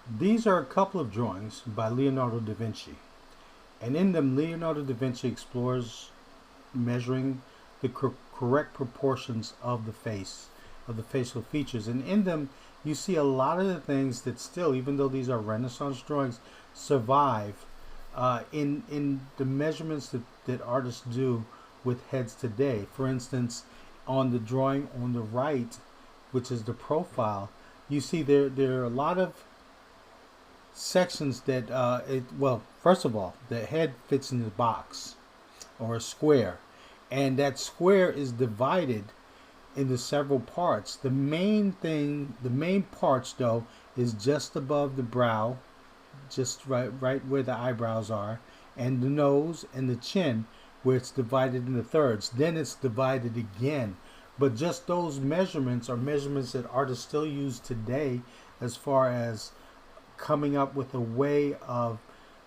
These are a couple of drawings by Leonardo da Vinci, and in them Leonardo da Vinci explores measuring the correct proportions of the facial features. And in them, you see a lot of the things that still, even though these are Renaissance drawings, survive in the measurements that artists do with heads today. For instance, on the drawing on the right, which is the profile, you see there are a lot of sections that, well, first of all, the head fits in a box or a square, and that square is divided into several parts. The main parts though, is just above the brow, just right where the eyebrows are, and the nose and the chin, where it's divided into thirds. Then it's divided again. But just those measurements are measurements that artists still use today, as far as coming up with a way of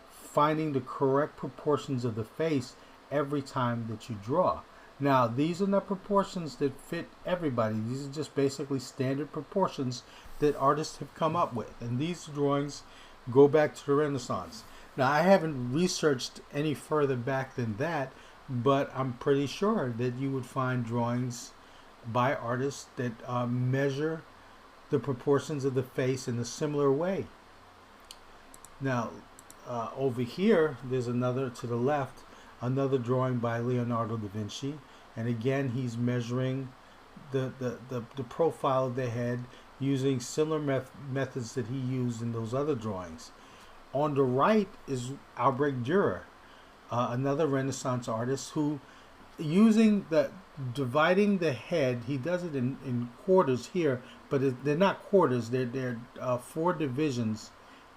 finding the correct proportions of the face every time that you draw. Now, these are not proportions that fit everybody. These are just basically standard proportions that artists have come up with. And these drawings go back to the Renaissance. Now, I haven't researched any further back than that, but I'm pretty sure that you would find drawings by artists that measure the proportions of the face in a similar way. Now, over here, there's another to the left, another drawing by Leonardo da Vinci, and again, he's measuring the profile of the head using similar methods that he used in those other drawings. On the right is Albrecht Dürer, another Renaissance artist who, using the dividing the head, he does it in quarters here, but they're not quarters, they're four divisions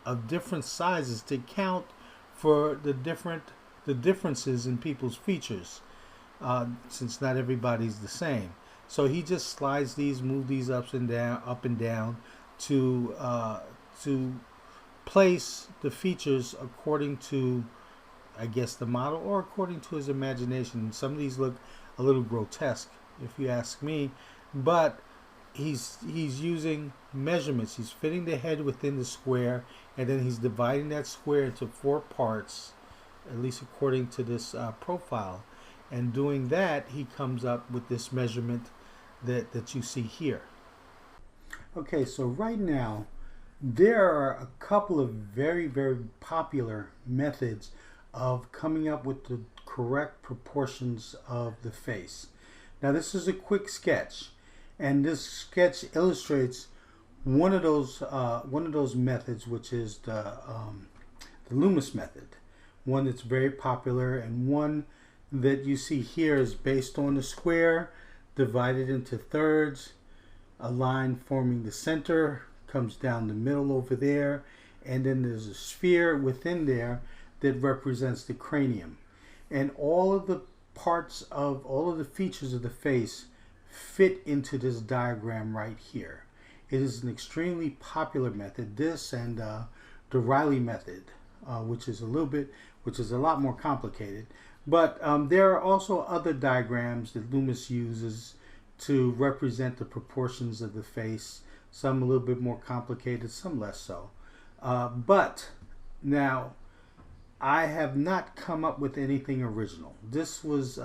of different sizes to count for the differences in people's features, since not everybody's the same. So he just slides these, move these up and down to place the features according to, I guess, the model, or according to his imagination. Some of these look a little grotesque, if you ask me, but he's using measurements. He's fitting the head within the square, and then he's dividing that square into four parts, at least according to this profile. And doing that, he comes up with this measurement that you see here. Okay, so right now, there are a couple of very, very popular methods of coming up with the correct proportions of the face. Now, this is a quick sketch, and this sketch illustrates one of those methods, which is the Loomis method, one that's very popular, and one that you see here is based on the square divided into thirds, a line forming the center comes down the middle over there, and then there's a sphere within there that represents the cranium. And all of the features of the face fit into this diagram right here. It is an extremely popular method, this and the Riley method, which is a lot more complicated. But there are also other diagrams that Loomis uses to represent the proportions of the face, some a little bit more complicated, some less so. But now, I have not come up with anything original. This was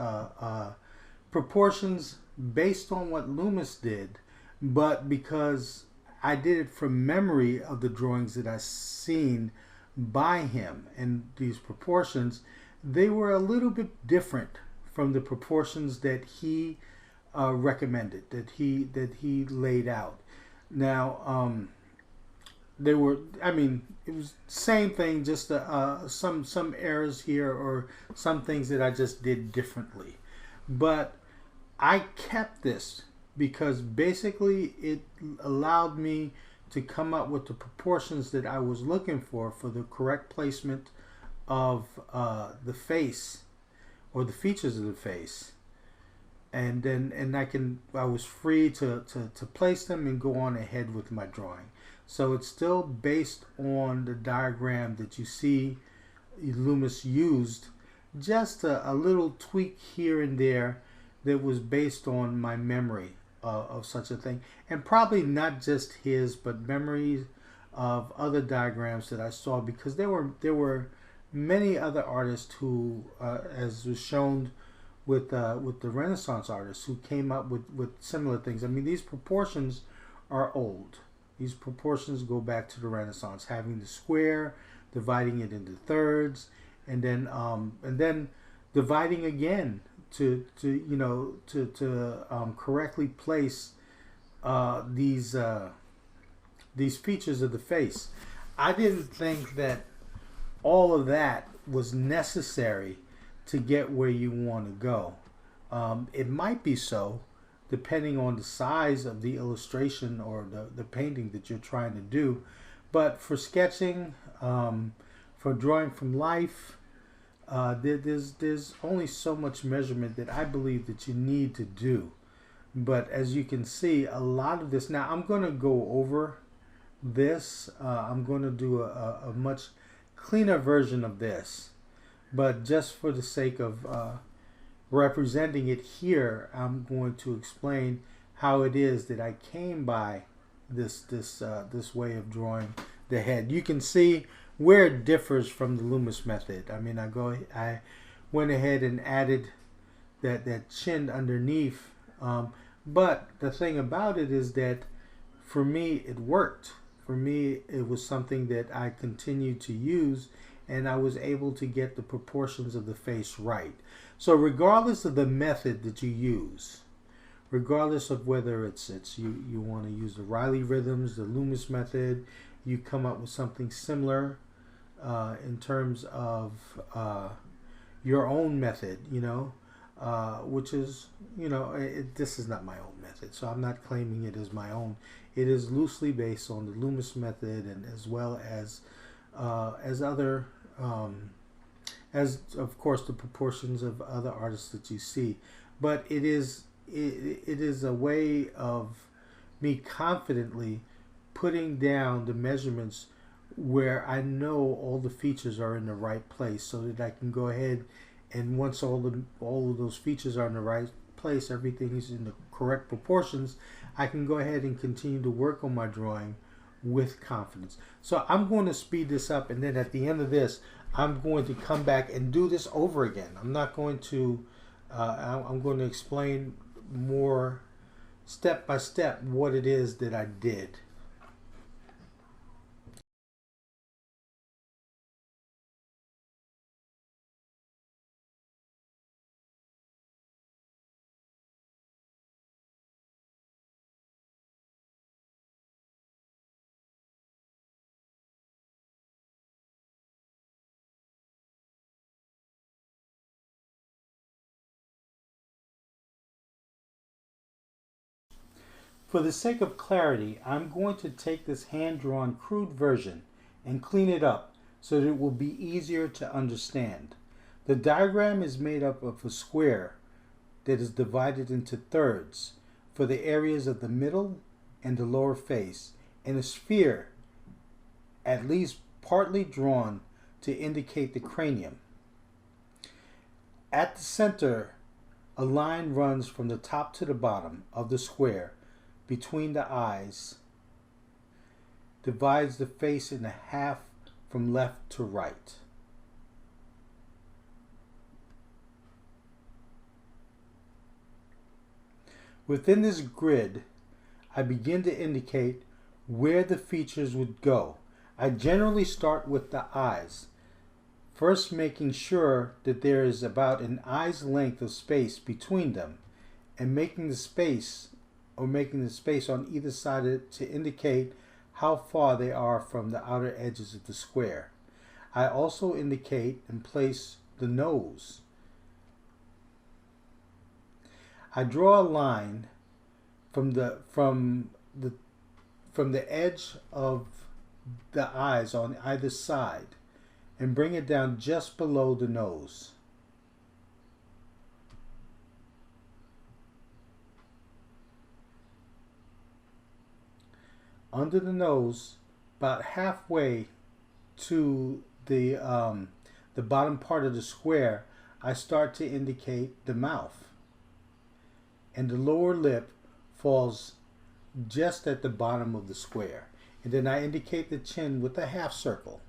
proportions based on what Loomis did, but because I did it from memory of the drawings that I seen by him, and these proportions, they were a little bit different from the proportions that he recommended, that he laid out. Now, they were, I mean, it was same thing, just some errors here, or some things that I just did differently. But I kept this because basically it allowed me to come up with the proportions that I was looking for the correct placement of the face, or the features of the face. And then I was free to place them and go on ahead with my drawing. So it's still based on the diagram that you see Loomis used, just a little tweak here and there that was based on my memory of such a thing. And probably not just his, but memories of other diagrams that I saw, because there were many other artists who, as was shown with the Renaissance artists, who came up with similar things. I mean, these proportions are old. These proportions go back to the Renaissance, having the square, dividing it into thirds, and then dividing again to correctly place these features of the face. I didn't think that all of that was necessary to get where you want to go. It might be so, depending on the size of the illustration or the painting that you're trying to do. But for sketching, for drawing from life, there's only so much measurement that I believe that you need to do. But as you can see, a lot of this, now I'm going to go over this. I'm going to do a much cleaner version of this. But just for the sake of representing it here, I'm going to explain how it is that I came by this way of drawing the head. You can see where it differs from the Loomis method. I mean, I went ahead and added that chin underneath. But the thing about it is that for me, it worked. For me, it was something that I continued to use, and I was able to get the proportions of the face right. So regardless of the method that you use, regardless of whether it's you want to use the Riley rhythms, the Loomis method, you come up with something similar in terms of your own method, which is, this is not my own method, so I'm not claiming it as my own. It is loosely based on the Loomis method, and as well as other, as of course the proportions of other artists that you see. But it is a way of me confidently putting down the measurements where I know all the features are in the right place, so that I can go ahead and once all of those features are in the right place, everything is in the correct proportions, I can go ahead and continue to work on my drawing with confidence. So I'm going to speed this up, and then at the end of this, I'm going to come back and do this over again. I'm not going to, I'm going to explain more step by step what it is that I did. For the sake of clarity, I'm going to take this hand-drawn crude version and clean it up so that it will be easier to understand. The diagram is made up of a square that is divided into thirds for the areas of the middle and the lower face, and a sphere at least partly drawn to indicate the cranium. At the center, a line runs from the top to the bottom of the square between the eyes, divides the face in half from left to right. Within this grid, I begin to indicate where the features would go. I generally start with the eyes, first making sure that there is about an eye's length of space between them, and making the space on either side to indicate how far they are from the outer edges of the square. I also indicate and place the nose. I draw a line from the edge of the eyes on either side and bring it down just below the nose. Under the nose, about halfway to the bottom part of the square, I start to indicate the mouth, and the lower lip falls just at the bottom of the square. And then I indicate the chin with a half circle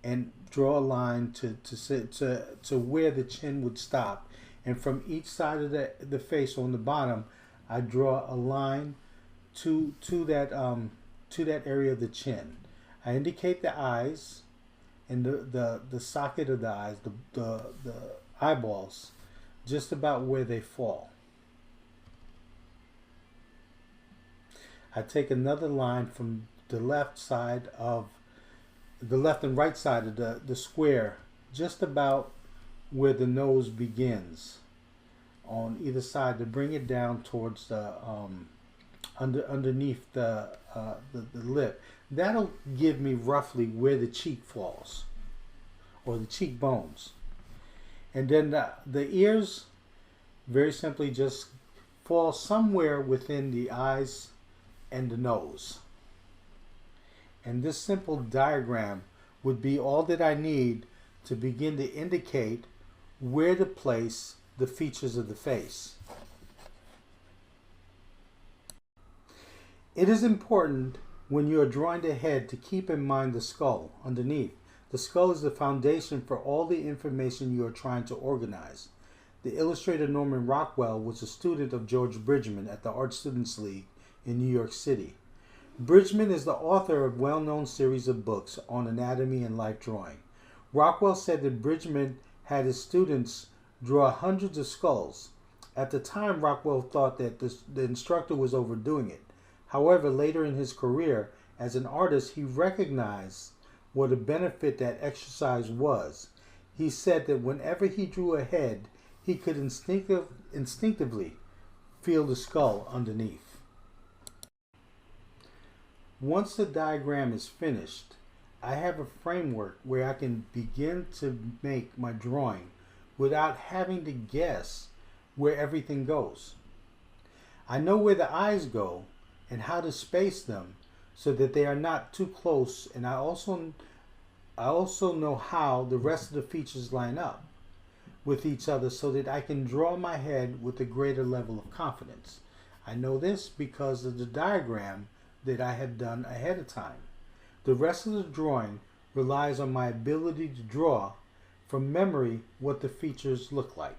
and draw a line to where the chin would stop. And from each side of the face on the bottom, I draw a line to that area of the chin. I indicate the eyes and the socket of the eyes, the eyeballs, just about where they fall. I take another line from the left side of the left and right side of the square, just about where the nose begins on either side, to bring it down towards the underneath the lip. That'll give me roughly where the cheek falls, or the cheekbones. And then the ears, very simply, just fall somewhere within the eyes and the nose. And this simple diagram would be all that I need to begin to indicate where to place the features of the face. It is important when you are drawing the head to keep in mind the skull underneath. The skull is the foundation for all the information you are trying to organize. The illustrator Norman Rockwell was a student of George Bridgman at the Art Students League in New York City. Bridgman is the author of a well-known series of books on anatomy and life drawing. Rockwell said that Bridgman had his students draw hundreds of skulls. At the time, Rockwell thought that the instructor was overdoing it. However, later in his career as an artist, he recognized what a benefit that exercise was. He said that whenever he drew a head, he could instinctively feel the skull underneath. Once the diagram is finished, I have a framework where I can begin to make my drawing without having to guess where everything goes. I know where the eyes go and how to space them so that they are not too close, and I also know how the rest of the features line up with each other so that I can draw my head with a greater level of confidence. I know this because of the diagram that I had done ahead of time. The rest of the drawing relies on my ability to draw from memory what the features look like.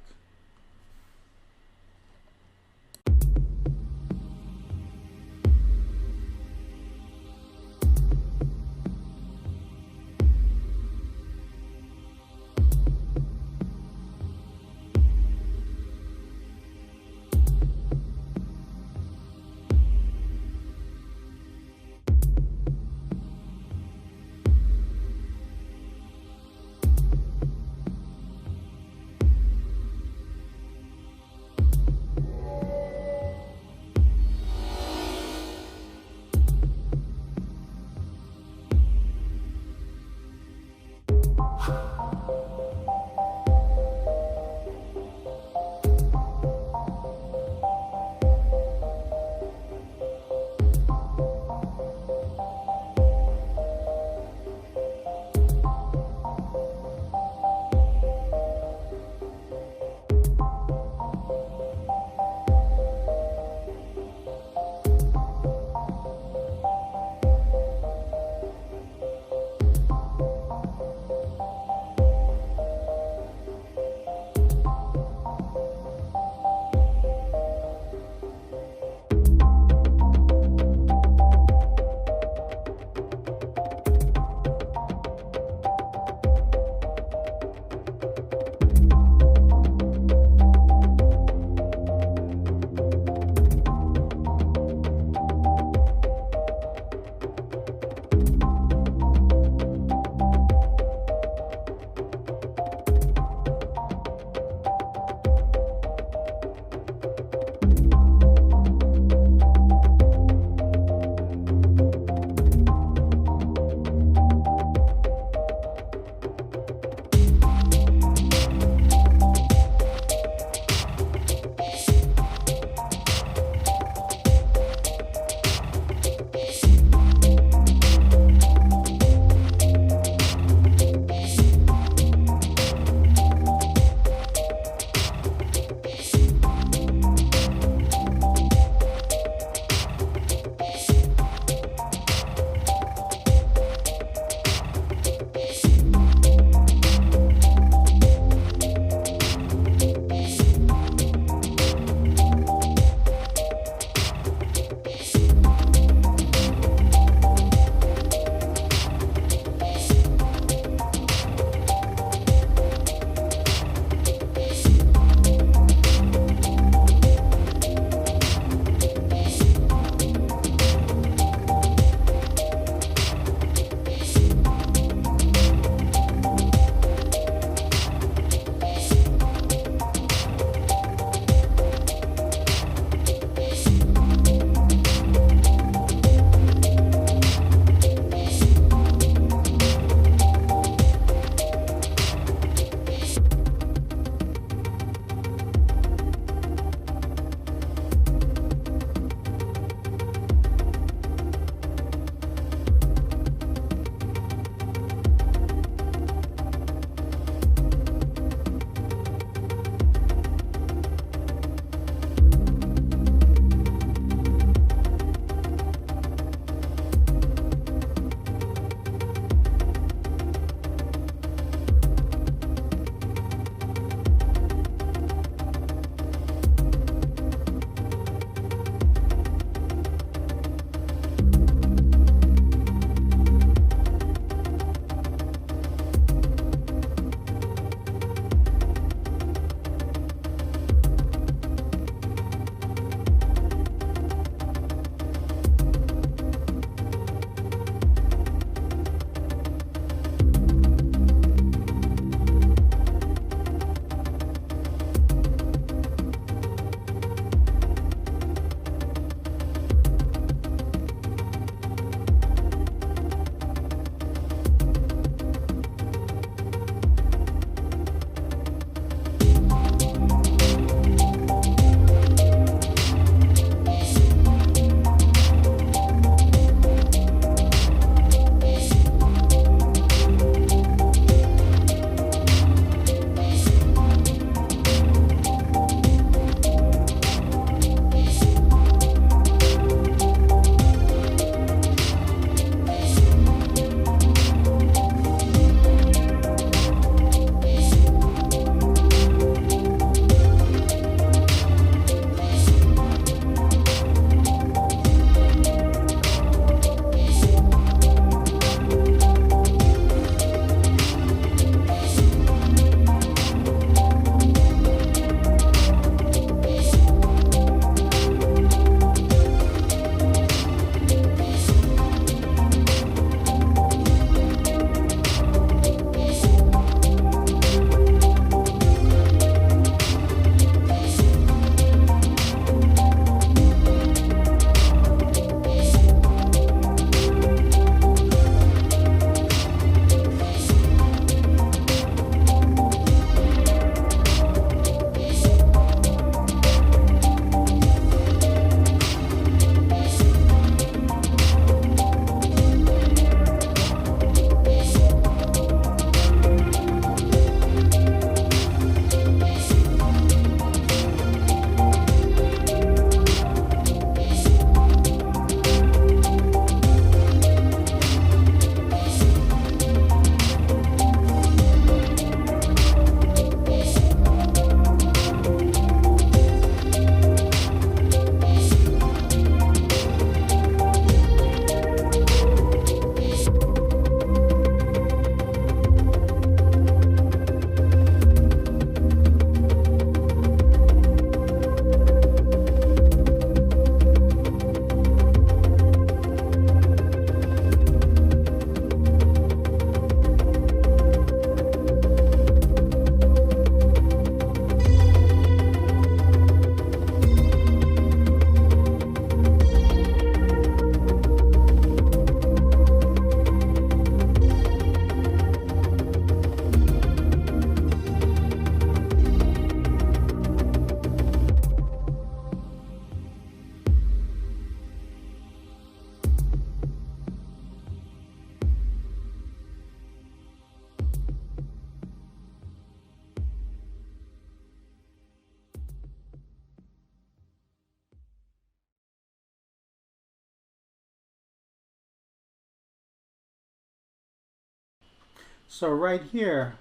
So right here,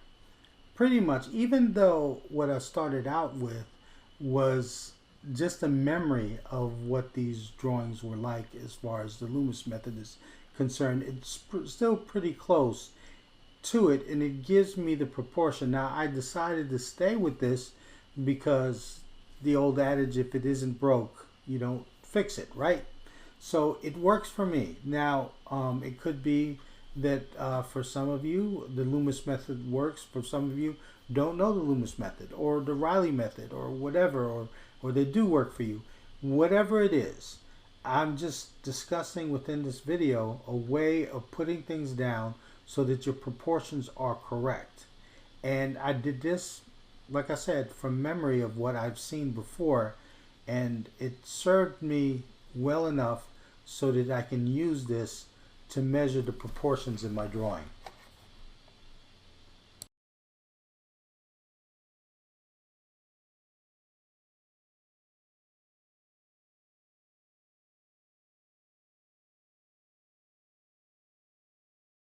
pretty much, even though what I started out with was just a memory of what these drawings were like as far as the Loomis method is concerned, it's still pretty close to it, and it gives me the proportion. Now I decided to stay with this because the old adage, if it isn't broke, you don't fix it, right? So it works for me. Now it could be that for some of you the Loomis method works. For some of you don't know the Loomis method or the Riley method or whatever, or they do work for you. Whatever it is, I'm just discussing within this video a way of putting things down so that your proportions are correct. And I did this, like I said, from memory of what I've seen before, and it served me well enough so that I can use this to measure the proportions in my drawing.